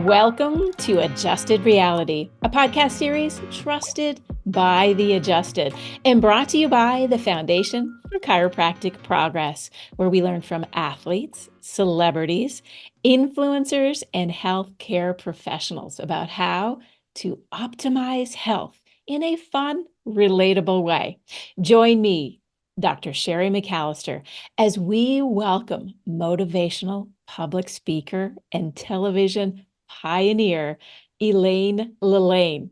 Welcome to Adjusted Reality, a podcast series trusted by the adjusted and brought to you by the Foundation for Chiropractic Progress, where we learn from athletes, celebrities, influencers, and healthcare professionals about how to optimize health in a fun, relatable way. Join me, Dr. Sherry McAllister, as we welcome motivational public speaker and television pioneer, Elaine LaLanne.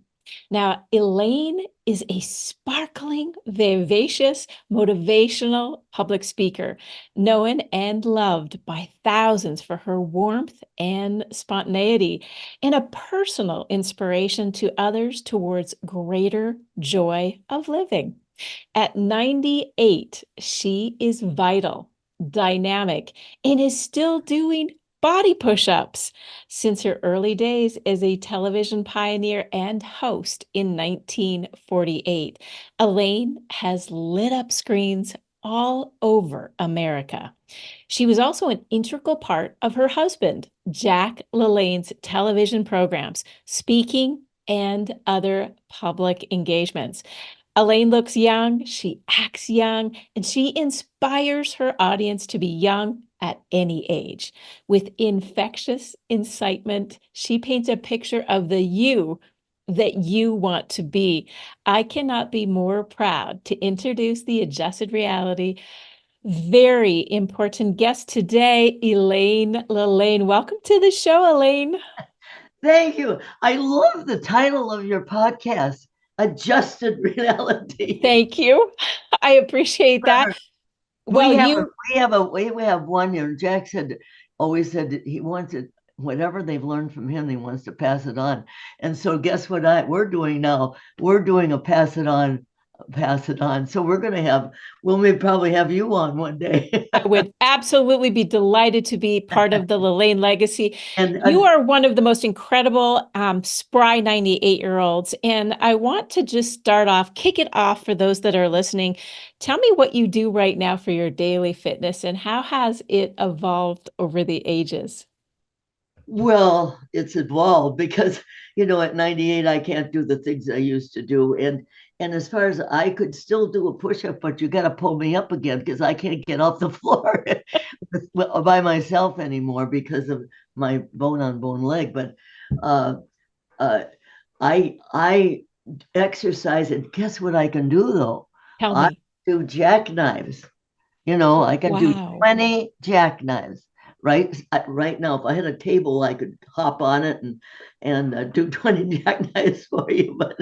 Now, Elaine is a sparkling, vivacious, motivational public speaker, known and loved by thousands for her warmth and spontaneity, and a personal inspiration to others towards greater joy of living. At 98, she is vital, dynamic, and is still doing body push-ups since her early days as a television pioneer and host in 1948. Elaine has lit up screens all over America. She was also an integral part of her husband, Jack LaLanne's television programs, speaking, and other public engagements. Elaine looks young, she acts young, and she inspires her audience to be young at any age. With infectious incitement, she paints a picture of the you that you want to be. I cannot be more proud to introduce the Adjusted Reality very important guest today, Elaine LaLanne. Welcome to the show, Elaine. Thank you. I love the title of your podcast, Adjusted Reality. Thank you. I appreciate that. Well, We have one year. Jack always said that he wants it, whatever they've learned from him, he wants to pass it on. And so guess what we're doing now? We're doing a pass it on. So we'll maybe probably have you on one day. I would absolutely be delighted to be part of the LaLanne legacy. And You are one of the most incredible, spry 98-year-olds. And I want to just start off, kick it off for those that are listening. Tell me what you do right now for your daily fitness and how has it evolved over the ages? Well, it's evolved because, at 98, I can't do the things I used to do. And as far as I could still do a push-up, but you got to pull me up again because I can't get off the floor by myself anymore because of my bone-on-bone leg. But uh, uh, I exercise, and guess what I can do though? Tell I me. do jackknives. I can do Wow. 20 jackknives right now. If I had a table, I could hop on it and do 20 jackknives for you, but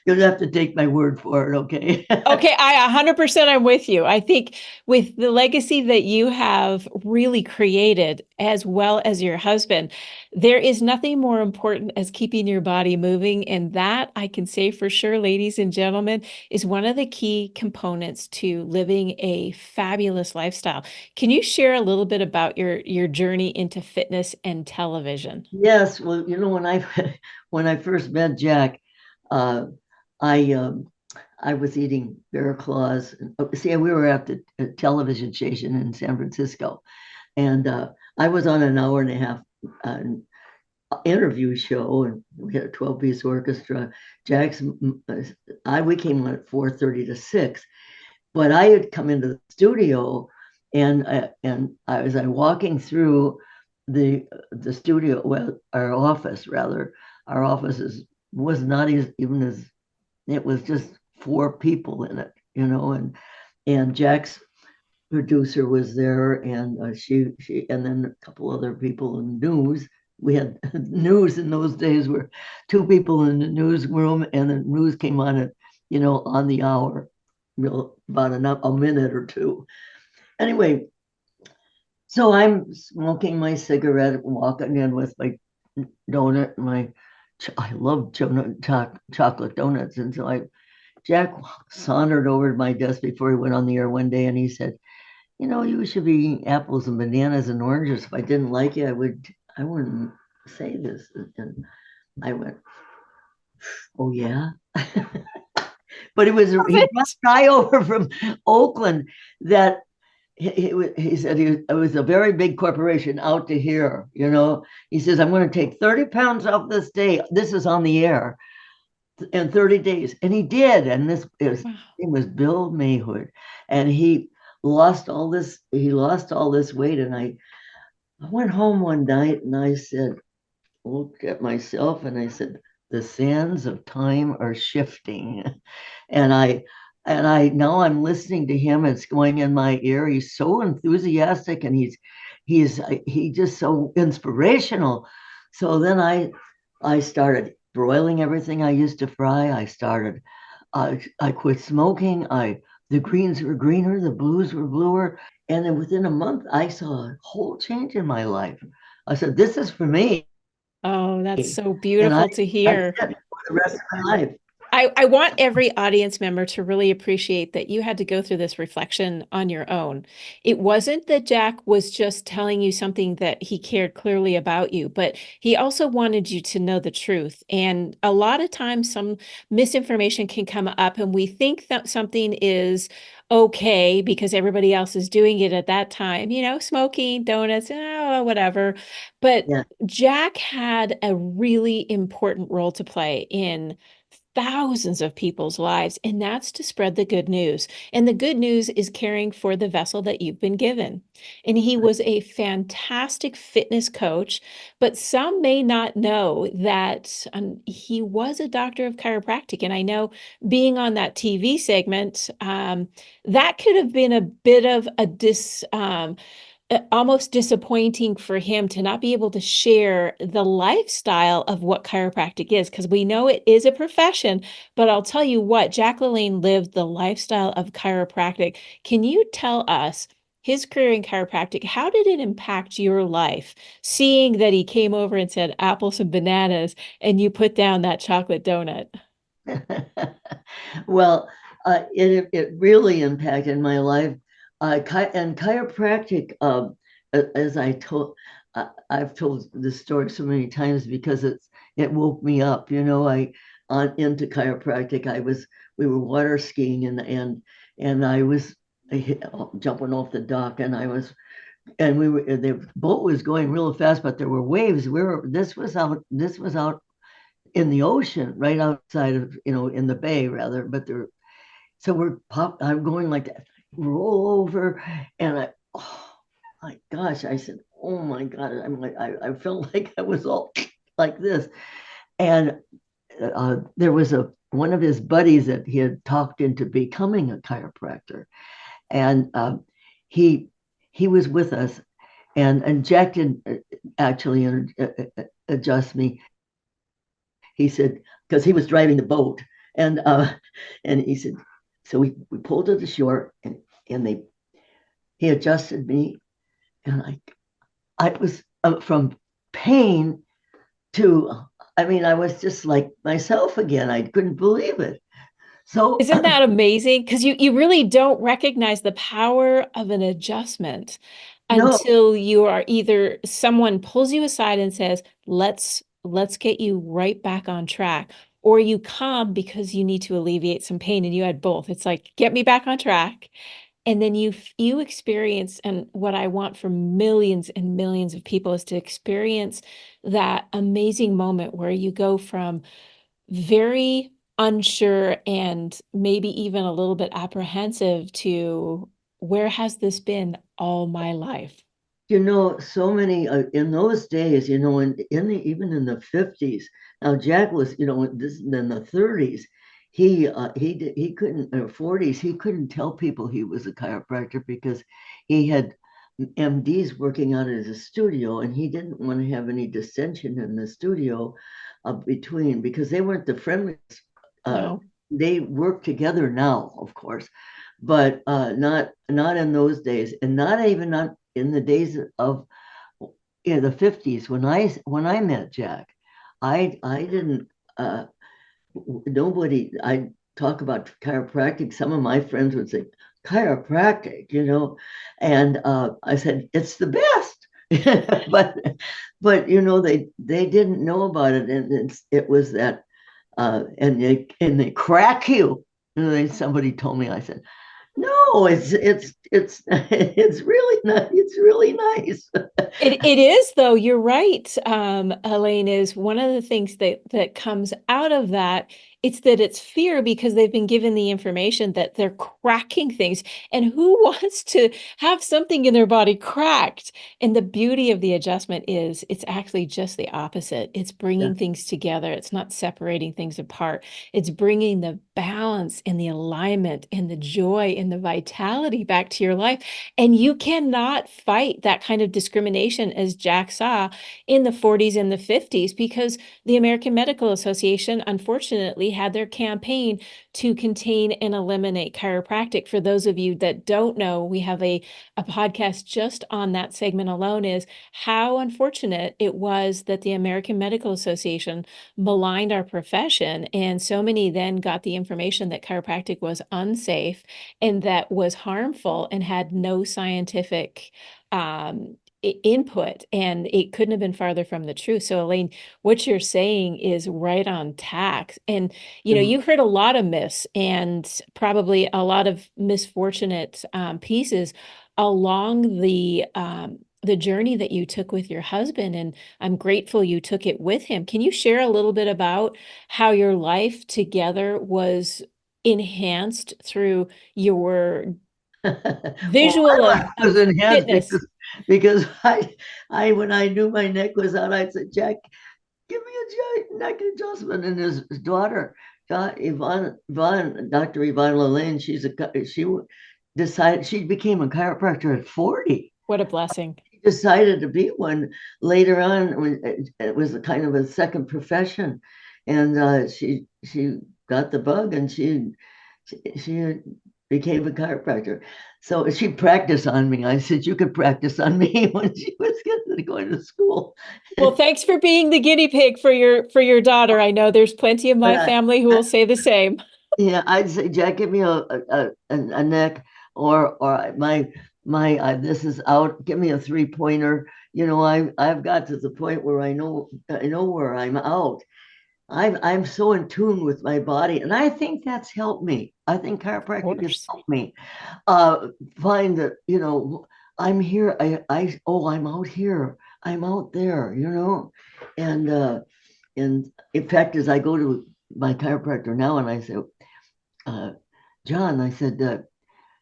you'll have to take my word for it, okay? Okay, I 100% I'm with you. I think with the legacy that you have really created, as well as your husband, there is nothing more important as keeping your body moving. And that I can say for sure, ladies and gentlemen, is one of the key components to living a fabulous lifestyle. Can you share a little bit about your journey into fitness and television? Yes, well, when I first met Jack, uh, I I was eating bear claws. See, we were at the television station in San Francisco, and I was on an hour and a half uh, interview show, and we had a 12-piece orchestra. We came on at 4:30 to 6, but I had come into the studio, and I was walking through the studio, well, our office rather. Our office was not even as, it was just four people in it, and Jack's producer was there, and she and then a couple other people in news. We had news in those days where two people in the newsroom, and the news came on at on the hour, about a minute or two. Anyway, so I'm smoking my cigarette, walking in with my donut, I love chocolate donuts, and so Jack sauntered over to my desk before he went on the air one day, and he said, you should be eating apples and bananas and oranges. If I didn't like you, I wouldn't say this. And I went, oh yeah. But he brought a guy over from Oakland that he said it was a very big corporation out to here, you know. He says, I'm going to take 30 pounds off this day. This is on the air in 30 days. And he did. And Wow. it was Bill Mayhood. And he lost all this weight. And I went home one night and I said, looked at myself and I said, the sands of time are shifting. And I now I'm listening to him. It's going in my ear. He's so enthusiastic and he just so inspirational. So then I started broiling everything I used to fry. I quit smoking. I The greens were greener, the blues were bluer, and then within a month I saw a whole change in my life. I said, "This is for me," Oh, that's so and beautiful to I hear. did for the rest of my life. I want every audience member to really appreciate that you had to go through this reflection on your own. It wasn't that Jack was just telling you something that he cared clearly about you, but he also wanted you to know the truth. And a lot of times, some misinformation can come up, and we think that something is okay because everybody else is doing it at that time, smoking, donuts, oh, whatever. But Yeah. Jack had a really important role to play in thousands of people's lives, and that's to spread the good news. And the good news is caring for the vessel that you've been given. And he was a fantastic fitness coach, but some may not know that he was a doctor of chiropractic. And I know being on that TV segment, that could have been a bit of a almost disappointing for him to not be able to share the lifestyle of what chiropractic is, because we know it is a profession. But I'll tell you what, Jack LaLanne lived the lifestyle of chiropractic. Can you tell us his career in chiropractic? How did it impact your life, seeing that he came over and said apples and bananas, and you put down that chocolate donut? Well, it really impacted my life. And chiropractic, as I've told this story so many times because it woke me up. You know, I on into chiropractic. We were water skiing and I was jumping off the dock and the boat was going real fast, but there were waves. This was out in the ocean, right outside of, in the bay rather, but there, so I'm going like that, roll over, and oh my gosh, I said, oh my God, I'm like, I felt like I was all like this. And there was one of his buddies that he had talked into becoming a chiropractor. And he, he was with us and Jack didn't actually adjust me. He said, because he was driving the boat, and he said, so we pulled to the shore, and he adjusted me, and I was from pain to, I mean, I was just like myself again. I couldn't believe it. So Isn't that amazing? Because you really don't recognize the power of an adjustment no, until you are either someone pulls you aside and says, let's get you right back on track, or you come because you need to alleviate some pain, and you had both. It's like, get me back on track. And then you experience, and what I want for millions and millions of people is to experience that amazing moment where you go from very unsure and maybe even a little bit apprehensive to, where has this been all my life? so many in those days, even in the 50s. Now Jack was, this in the 30s. He couldn't, or 40s, he couldn't tell people he was a chiropractor because he had MDs working out at his studio, and he didn't want to have any dissension in the studio between, because they weren't the friendliest. Uh, No. they work together now, of course, but not in those days, and not in the days of, the 50s when I met Jack. I didn't nobody I talk about chiropractic. Some of my friends would say chiropractic, and I said it's the best. but they didn't know about it, and it was that, and they crack you. Somebody told me, I said, No, it's really nice. It's really nice. It is though. You're right. Elaine, is one of the things that comes out of that. It's that it's fear because they've been given the information that they're cracking things, and who wants to have something in their body cracked? And the beauty of the adjustment is it's actually just the opposite. It's Yeah. bringing things together. It's not separating things apart. It's bringing the balance and the alignment and the joy and the vitality back to your life. And you cannot fight that kind of discrimination as Jack saw in the 40s and the 50s because the American Medical Association, unfortunately, had their campaign to contain and eliminate chiropractic. For those of you that don't know, we have a podcast just on that segment alone, is how unfortunate it was that the American Medical Association maligned our profession. And so many then got the information that chiropractic was unsafe and that was harmful and had no scientific input, and it couldn't have been farther from the truth. So Elaine, what you're saying is right on tack. And you heard a lot of myths and probably a lot of misfortunate pieces along the journey that you took with your husband, and I'm grateful you took it with him. Can you share a little bit about how your life together was enhanced through your Well, visual my life was of enhanced fitness? because I when I knew my neck was out, I said, Jack, give me a giant neck adjustment. And his daughter, Dr. Yvonne LaLanne, she decided she became a chiropractor at 40. What a blessing. She decided to be one later on when it was a kind of a second profession, and she got the bug and she became a chiropractor. So she practiced on me. I said, you could practice on me when she was going to school. Well, thanks for being the guinea pig for your daughter. I know there's plenty of But my family who will say the same. yeah, I'd say, Jack, give me a neck or my this is out. Give me a 3-pointer. I've got to the point where I know where I'm out. I'm so in tune with my body, and I think that's helped me. I think Of chiropractic has course. helped me find that I'm here. I'm out here. I'm out there. And in fact, as I go to my chiropractor now, and I say, uh, John, I said,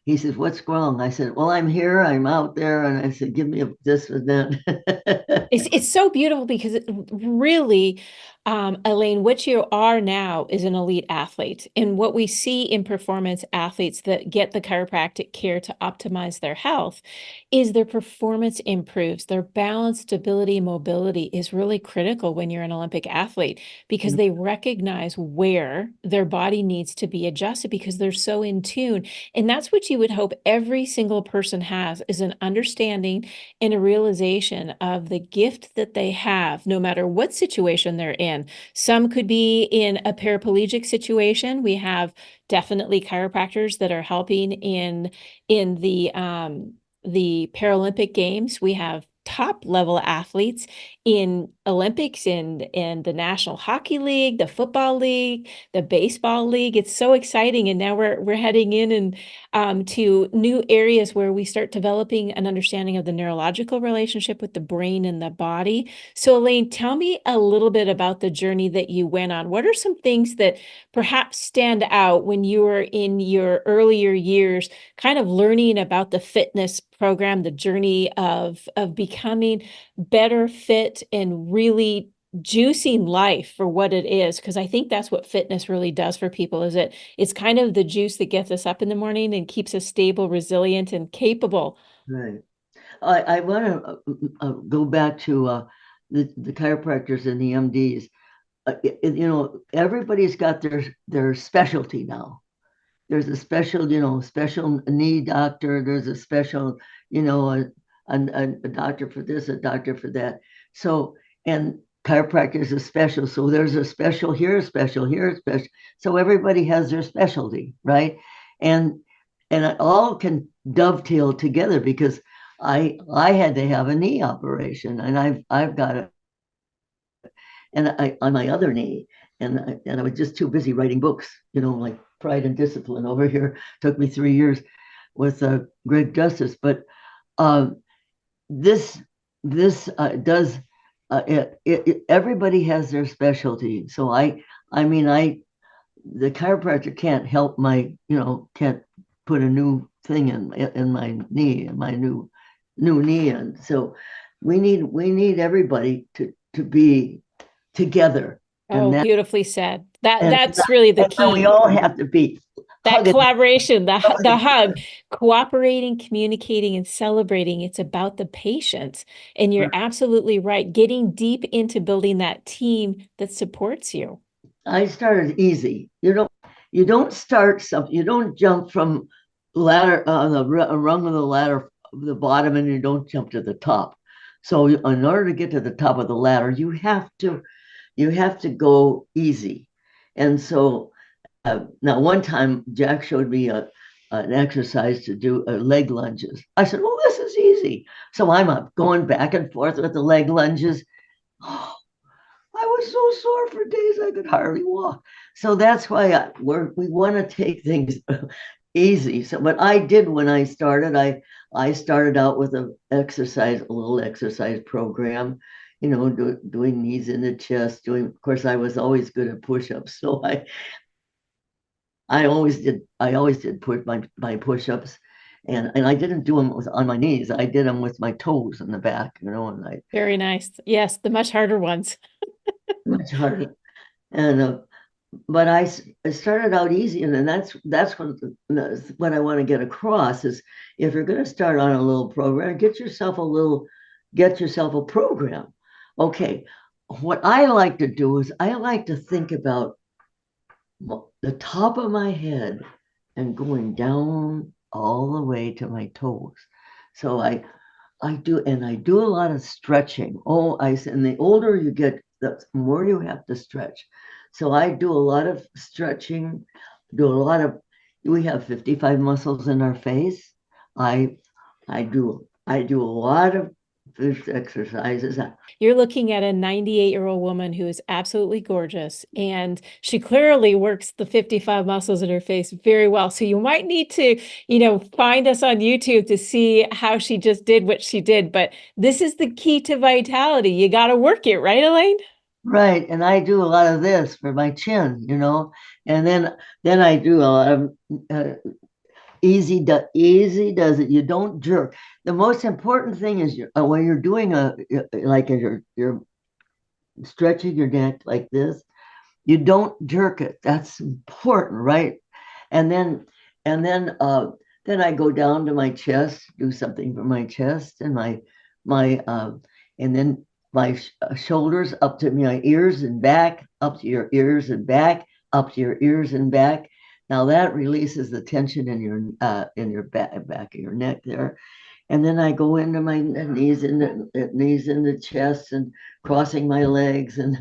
he says, what's wrong? I said, well, I'm here. I'm out there, and I said, give me this and that. It's so beautiful because it really, Elaine, what you are now is an elite athlete. And what we see in performance athletes that get the chiropractic care to optimize their health is their performance improves. Their balance, stability, mobility is really critical when you're an Olympic athlete because they recognize where their body needs to be adjusted because they're so in tune. And that's what you would hope every single person has, is an understanding and a realization of the gift that they have, no matter what situation they're in. Some could be in a paraplegic situation. We have definitely chiropractors that are helping in the Paralympic Games. We have top level athletes in Olympics, in the National Hockey League, the Football League, the Baseball League. It's so exciting. And now we're heading in and to new areas where we start developing an understanding of the neurological relationship with the brain and the body. So, Elaine, tell me a little bit about the journey that you went on. What are some things that perhaps stand out when you were in your earlier years, kind of learning about the fitness program, the journey of becoming better fit and really juicing life for what it is? Because I think that's what fitness really does for people, is it's kind of the juice that gets us up in the morning and keeps us stable, resilient, and capable. Right. I want to go back to the chiropractors and the MDs. Everybody's got their specialty now. There's a special knee doctor. There's a special, a doctor for this, a doctor for that. So, and chiropractic is a special. So there's a special here, a special here, a special. So everybody has their specialty, right? And it all can dovetail together because I had to have a knee operation, and I've got it, and I on my other knee, and I was just too busy writing books, like Pride and Discipline over here. Took me 3 years, Greg Justice, but uh, this does everybody has their specialty. So I mean the chiropractor can't help can't put a new thing in my knee, in my new knee, and so we need everybody to be together, and Oh, beautifully said. and That's really the and we key. all have to be That hugging. collaboration, the hug, cooperating, communicating, and celebrating. It's about the patient. And you're absolutely right. Getting deep into building that team that supports you. I started easy. You don't start something. You don't jump from ladder the rung of the ladder, the bottom, and you don't jump to the top. So in order to get to the top of the ladder, you have to go easy. And so now one time Jack showed me an exercise to do leg lunges. I said, "Well, this is easy." So I'm up going back and forth with the leg lunges. Oh, I was so sore for days I could hardly walk. So that's why we want to take things easy. So, but I did when I started. I started out with a little exercise program, doing knees in the chest. Of course, I was always good at push-ups, so I always did put my push-ups, and I didn't do them on my knees. I did them with my toes in the back, and I Very nice. Yes, the much harder ones. much harder. And but I started out easy, and then that's what I want to get across is if you're going to start on a little program, get yourself a program. Okay, what I like to do is I like to think about the top of my head and going down all the way to my toes. So I do a lot of stretching. And the older you get, the more you have to stretch. So I do a lot of stretching, do a lot of, we have 55 muscles in our face. I I do a lot of fish exercises. You're looking at a 98-year-old woman who is absolutely gorgeous, and she clearly works the 55 muscles in her face very well. So you might need to, find us on YouTube to see how she just did what she did. But this is the key to vitality. You got to work it, right, Elaine? Right, and I do a lot of this for my chin, and then I do a lot of easy does it. You don't jerk. The most important thing is when you're doing like you're stretching your neck like this, you don't jerk it. That's important, right? And then and then I go down to my chest, do something for my chest and my and then my shoulders up to my ears and back, up to your ears and back, up to your ears and back. Now that releases the tension in your back of your neck there, and then I go into my knees in the chest and crossing my legs, and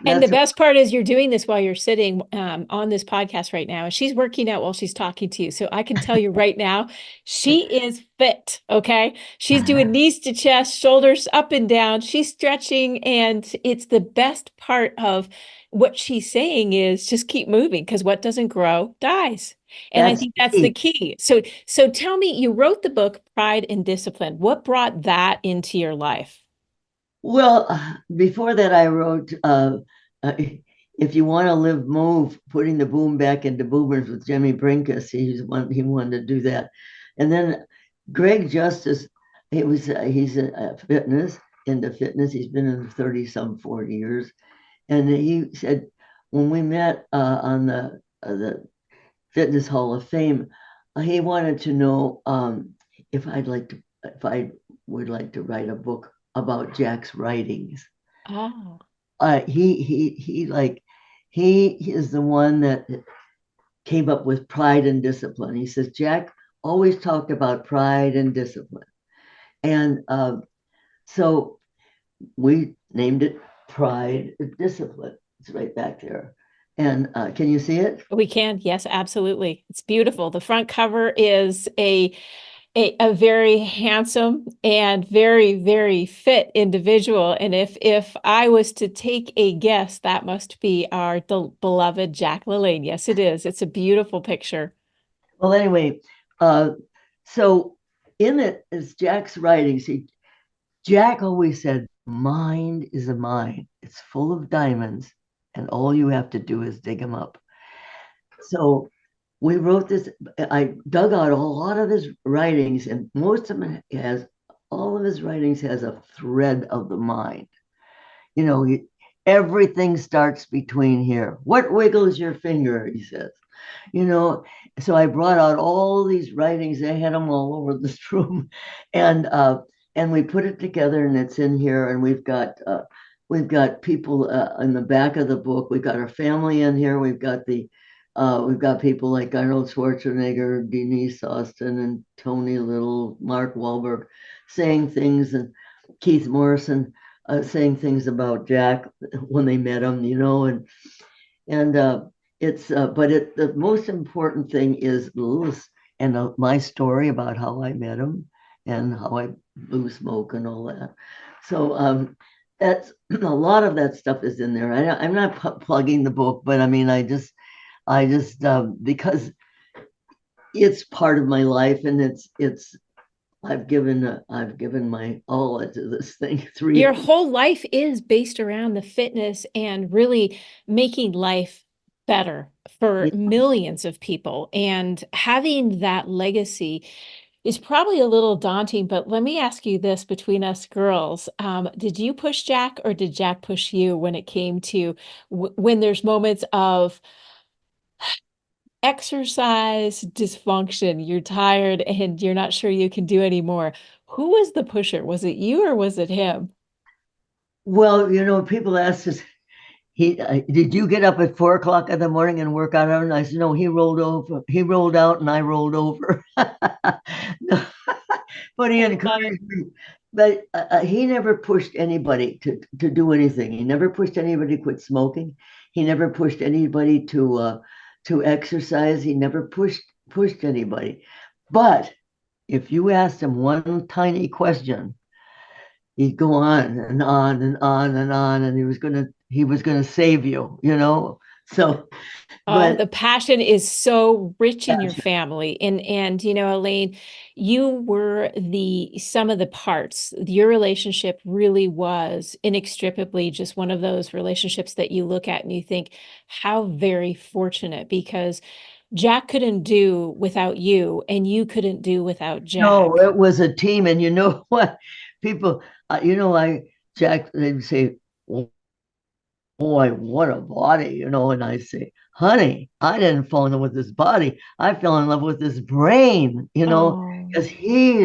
And the that's best part is you're doing this while you're sitting on this podcast right now. And she's working out while she's talking to you. So I can tell you right now, she is fit. Okay. She's doing knees to chest, shoulders up and down. She's stretching. And it's the best part of what she's saying is just keep moving because what doesn't grow dies. And I that's think that's the key. key. So tell me, you wrote the book Pride and Discipline. What brought that into your life? Well, before that, I wrote, uh, "If you want to live, move," putting the boom back into boomers with Jimmy Brinkus. He wanted to do that, and then Greg Justice. He's a fitness into fitness. He's been in 30-some 40 years, and he said when we met on the Fitness Hall of Fame, he wanted to know if I would like to write a book about Jack's writings. Oh. He is the one that came up with pride and discipline. He says Jack always talked about pride and discipline, and so we named it Pride and Discipline. It's right back there. And can you see it? We can. Yes, absolutely. It's beautiful. The front cover is a very handsome and very, very fit individual. And if I was to take a guess, that must be our beloved Jack LaLanne. Yes, it is. It's a beautiful picture. Well, anyway, Uh, so in it is Jack's writings. Jack always said, mind is a mine. It's full of diamonds, and all you have to do is dig them up. So we wrote this. I dug out a lot of his writings, and most of them has all of his writings has a thread of the mind. You know, everything starts between here. What wiggles your finger? He says. You know, so I brought out all these writings. I had them all over this room, and we put it together, and it's in here. And we've got people in the back of the book. We've got our family in here. We've got people like Arnold Schwarzenegger, Denise Austin, and Tony Little, Mark Wahlberg, saying things, and Keith Morrison saying things about Jack when they met him. You know, and it's but the most important thing is Lewis and my story about how I met him and how I blew smoke and all that. So that's a lot of that stuff is in there. I'm not plugging the book, but I mean, I just because it's part of my life, and it's I've given my all into this thing. Your whole life is based around the fitness and really making life better for millions of people. And having that legacy is probably a little daunting, but let me ask you this between us girls. Did you push Jack or did Jack push you when it came to when there's moments of exercise dysfunction, you're tired and you're not sure you can do anymore? Who was the pusher? Was it you or was it him? Well, people ask us, did you get up at 4 o'clock in the morning and work out? And I said, no, he rolled over. He rolled out and I rolled over. No, but he encouraged me. But he never pushed anybody to do anything. He never pushed anybody to quit smoking. He never pushed anybody to exercise. He never pushed anybody. But if you asked him one tiny question, he'd go on and on and on and on, and he was gonna save you. So, Oh, but the passion is so rich in your family. And Elaine, you were the sum of the parts. Your relationship really was inextricably just one of those relationships that you look at and you think, how very fortunate, because Jack couldn't do without you, and you couldn't do without no, Jack. it was a team, and you know what? People, Jack, they'd say, "Oh, boy, what a body," and I say, honey, I didn't fall in love with his body. I fell in love with his brain, Oh. because he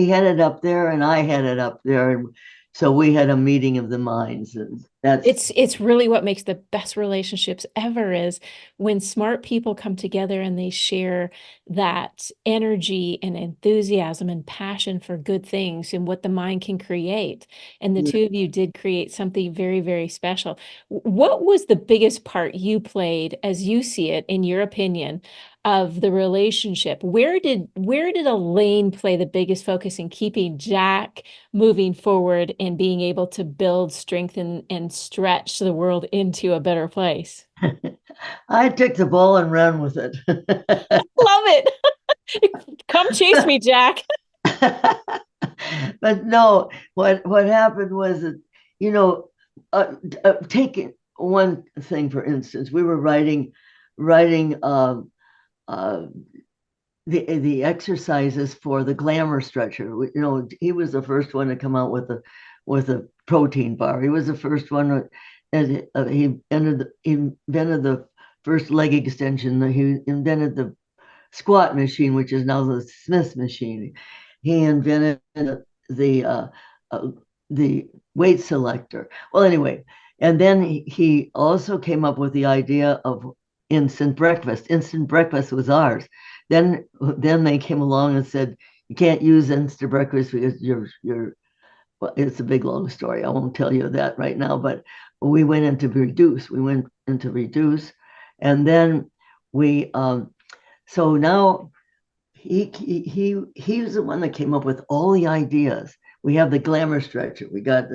had it up there and I had it up there. And so we had a meeting of the minds, and that's It's really what makes the best relationships ever is when smart people come together and they share that energy and enthusiasm and passion for good things and what the mind can create. And the two of you did create something very, very special. What was the biggest part you played, as you see it, in your opinion, of the relationship? Where did Elaine play the biggest focus in keeping Jack moving forward and being able to build, strengthen, and stretch the world into a better place? I took the ball and ran with it. Love it. Come chase me, Jack. But no, what happened was that, you know, taking one thing for instance, we were writing uh, the exercises for the glamour stretcher. He was the first one to come out with a protein bar. He was the first one, and he invented the first leg extension. He invented the squat machine, which is now the Smith machine. He invented the uh, uh, the weight selector. Well, anyway, and then he also came up with the idea of instant breakfast. Instant breakfast was ours. Then they came along and said you can't use instant breakfast because you're well, it's a big long story. I won't tell you that right now, but we went into reduce. We went into reduce, and then we so now he was the one that came up with all the ideas. We have the glamour stretcher. We got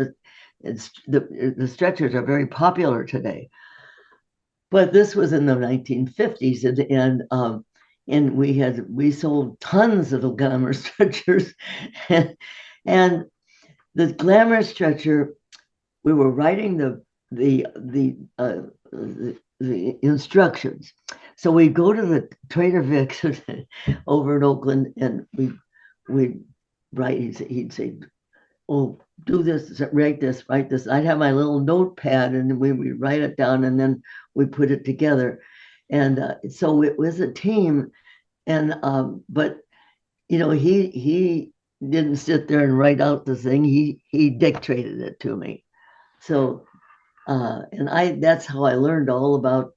the stretchers are very popular today, but this was in the 1950s, and and we sold tons of the glamour stretchers, and the glamour stretcher, we were writing the instructions. So we go to the Trader Vic's over in Oakland, and we write. He'd say, "Oh, do this, write this, write this." I'd have my little notepad, and we write it down, and then we put it together. And so it was a team, and but he didn't sit there and write out the thing. He dictated it to me. So and I that's how I learned all about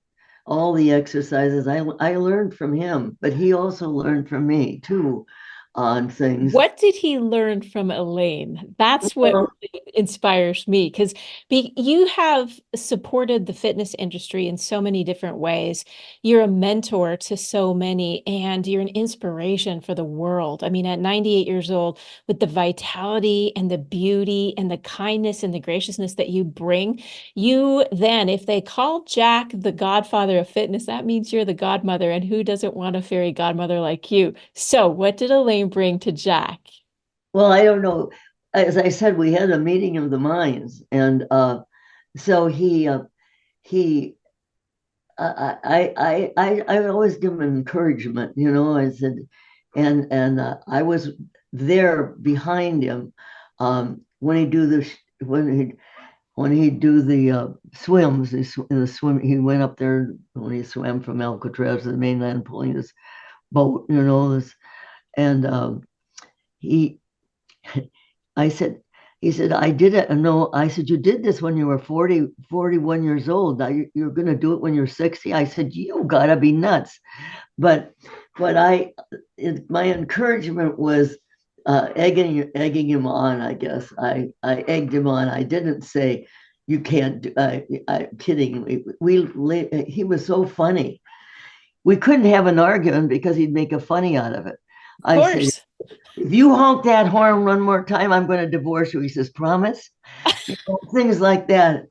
all the exercises. I learned from him, but he also learned from me too on things. What did he learn from Elaine? That's what Well, really inspires me because you have supported the fitness industry in so many different ways. You're a mentor to so many, and you're an inspiration for the world. I mean, at 98 years old, with the vitality and the beauty and the kindness and the graciousness that you bring, you then, if they call Jack the godfather of fitness, that means you're the godmother. And who doesn't want a fairy godmother like you? So, what did Elaine bring to Jack? well, I don't know. As I said, we had a meeting of the minds, and so he I always give him encouragement. I said, and I was there behind him when he do the when he do the swims. The swim, he went up there when he swam from Alcatraz to the mainland, pulling his boat. This, and he I said, he said, I did it. And no, I said, you did this when you were 41 years old. Now you're going to do it when you're 60. I said, you got to be nuts. But my encouragement was egging him on, I guess. I egged him on. I didn't say, you can't do, I kidding. He was so funny. We couldn't have an argument because he'd make a funny out of it. Of I said, course. if you honk that horn one more time, I'm going to divorce you. He says, promise? Things like that.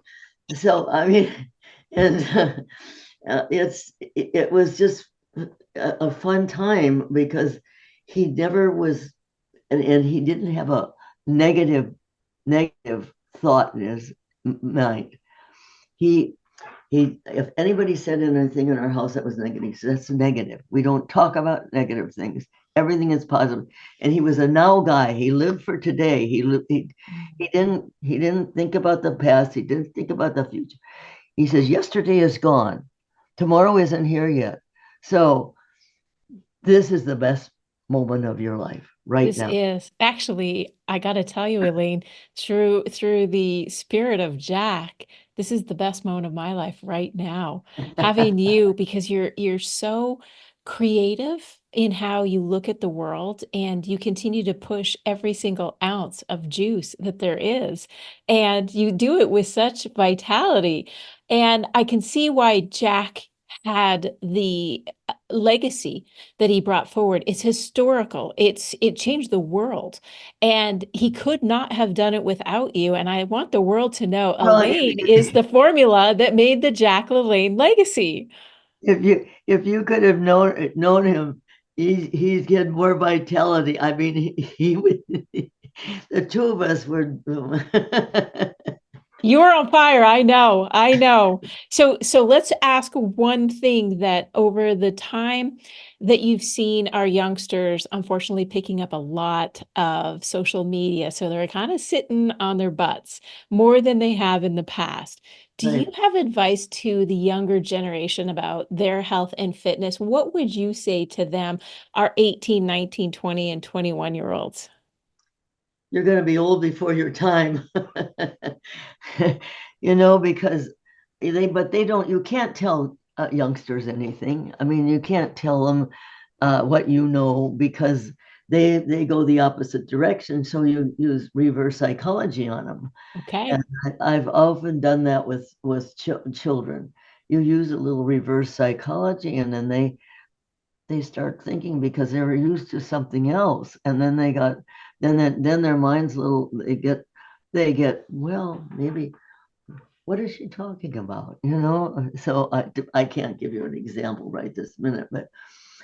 So, I mean, and it was just a fun time because he never was, and he didn't have a negative thought in his mind. He if anybody said anything in our house that was negative, he said, that's negative. We don't talk about negative things. Everything is positive. And he was a now guy. He lived for today. He didn't think about the past. He didn't think about the future. He says, yesterday is gone. Tomorrow isn't here yet. So this is the best moment of your life right This now. is actually, I got to tell you, Elaine, through the spirit of Jack, this is the best moment of my life right now. Having you because you're so creative in how you look at the world and you continue to push every single ounce of juice that there is. And you do it with such vitality. And I can see why Jack had the legacy that he brought forward. It's historical. It changed the world. And he could not have done it without you. And I want the world to know Well, Elaine is the formula that made the Jack LaLanne legacy. if you could have known him, he's getting more vitality. I mean, he would. The two of us were. You are on fire. I know. I know. So let's ask one thing that over the time that you've seen our youngsters, unfortunately, picking up a lot of social media. So they're kind of sitting on their butts more than they have in the past. Do you Right. have advice to the younger generation about their health and fitness? What would you say to them, our 18, 19, 20, and 21-year-olds? You're going to be old before your time. Because they don't. You can't tell youngsters anything. I mean, you can't tell them what because they go the opposite direction. So you use reverse psychology on them. And Okay. I've often done that with children. You use a little reverse psychology, and then they start thinking because they were used to something else, and then their minds little they get, well, maybe, what is she talking about? So I can't give you an example right this minute, but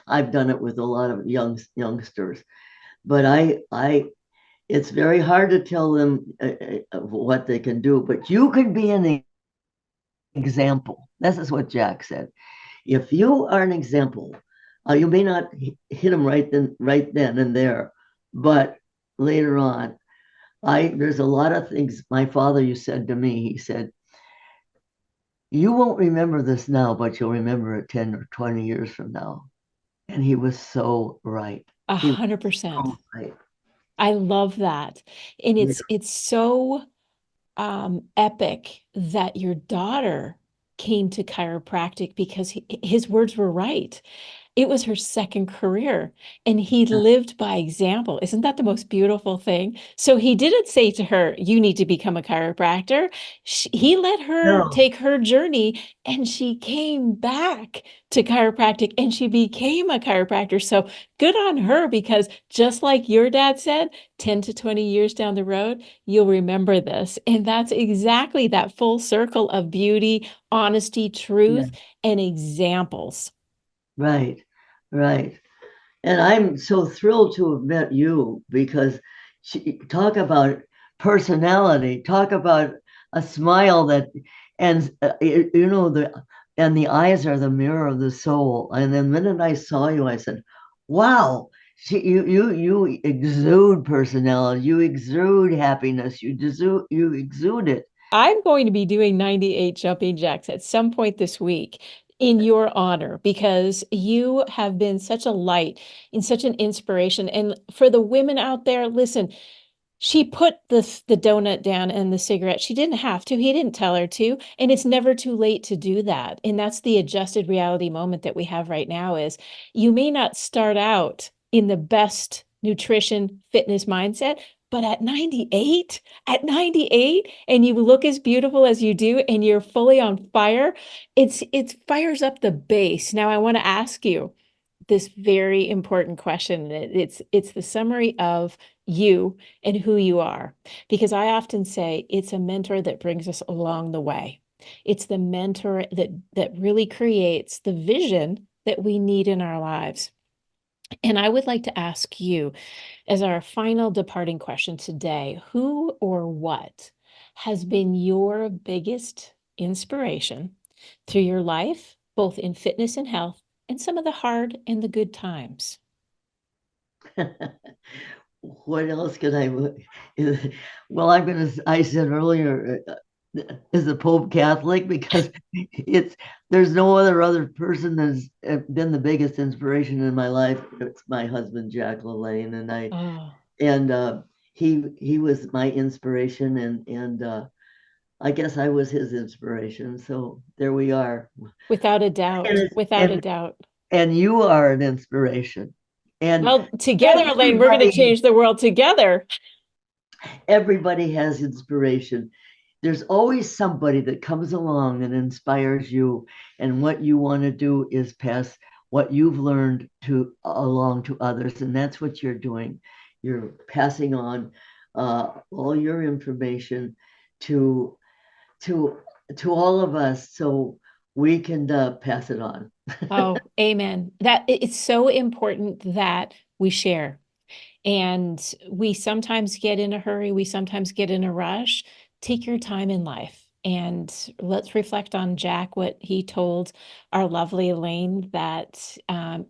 I've done it with a lot of youngsters, but it's very hard to tell them what they can do. But you can be an example. This is what Jack said. If you are an example, you may not hit them right then and there, but later on, there's a lot of things my father you said to me. He said, "You won't remember this now, but you'll remember it 10 or 20 years from now." And he was so right. A He was hundred percent. so right. I love that. And Yeah. it's so epic that your daughter came to chiropractic because his words were right. It was her second career, and he lived by example. Isn't that the most beautiful thing? So he didn't say to her, "You need to become a chiropractor." He let her No, take her journey, and she came back to chiropractic and she became a chiropractor. So good on her, because just like your dad said, 10 to 20 years down the road, you'll remember this. And that's exactly that full circle of beauty, honesty, yeah, truth, and examples. right, right. And I'm so thrilled to have met you because talk about personality, talk about a smile that, and and the eyes are the mirror of the soul. And the minute I saw you, I said, "Wow, you exude personality, you exude happiness, you exude it." I'm going to be doing 98 jumping jacks at some point this week in your honor, because you have been such a light and such an inspiration. And for the women out there, listen, she put the donut down and the cigarette. She didn't have to. He didn't tell her to. And it's never too late to do that. And that's the adjusted reality moment that we have right now is you may not start out in the best nutrition fitness mindset, but at 98, and you look as beautiful as you do, and you're fully on fire, it fires up the base. Now I want to ask you this very important question. It's the summary of you and who you are. Because I often say it's a mentor that brings us along the way. It's the mentor that really creates the vision that we need in our lives. And I would like to ask you, as our final departing question today, who or what has been your biggest inspiration through your life, both in fitness and health, and some of the hard and the good times? What else can I? Well, I said earlier, is the Pope Catholic? Because there's no other person that's been the biggest inspiration in my life. It's my husband, Jack LaLanne, Oh, and he was my inspiration, and I guess I was his inspiration. So there we are. without a doubt, And without a and doubt. and you are an inspiration. And Well, together, Elaine, we're going to everybody change the world together. everybody has inspiration. There's always somebody that comes along and inspires you, and what you want to do is pass what you've learned to along to others, and that's what you're doing. You're passing on all your information to to to all of us, so we can pass it on. Oh, amen. That it's so important that we share. And we sometimes get in a hurry, we sometimes get in a rush. Take your time in life. And let's reflect on Jack, what he told our lovely Elaine, that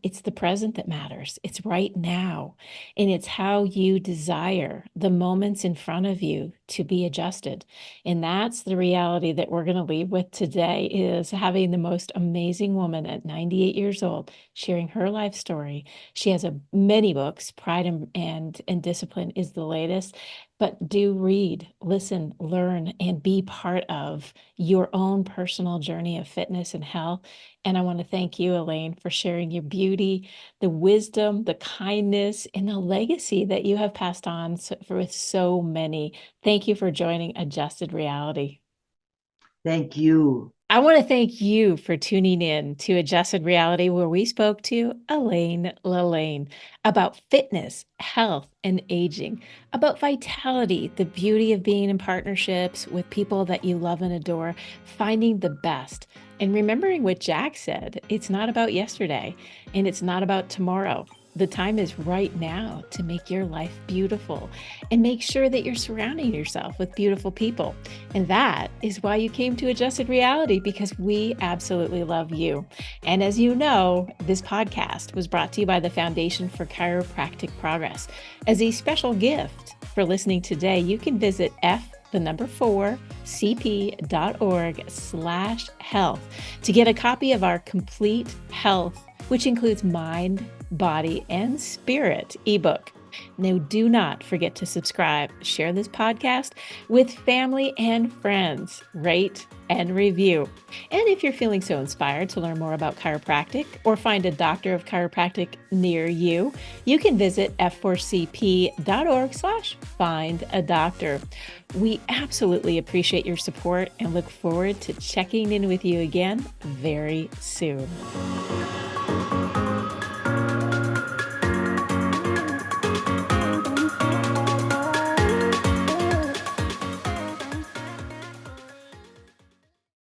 it's the present that matters. It's right now. And it's how you desire the moments in front of you to be adjusted. And that's the reality that we're going to leave with today, is having the most amazing woman at 98 years old sharing her life story. She has many books. Pride and Discipline is the latest. But do read, listen, learn, and be part of your own personal journey of fitness and health. And I want to thank you, Elaine, for sharing your beauty, the wisdom, the kindness, and the legacy that you have passed on with so many. Thank you for joining Adjusted Reality. Thank you. I want to thank you for tuning in to Adjusted Reality, where we spoke to Elaine LaLanne about fitness, health, and aging, about vitality, the beauty of being in partnerships with people that you love and adore, finding the best, and remembering what Jack said: it's not about yesterday, and it's not about tomorrow. The time is right now to make your life beautiful and make sure that you're surrounding yourself with beautiful people. And that is why you came to Adjusted Reality, because we absolutely love you. And as you know, this podcast was brought to you by the Foundation for Chiropractic Progress. As a special gift for listening today, you can visit cp.org/health to get a copy of our complete health, which includes mind, body, and spirit ebook. Now, do not forget to subscribe, share this podcast with family and friends, rate and review. And if you're feeling so inspired to learn more about chiropractic or find a doctor of chiropractic near you, you can visit f4cp.org/find-a-doctor. We absolutely appreciate your support and look forward to checking in with you again very soon.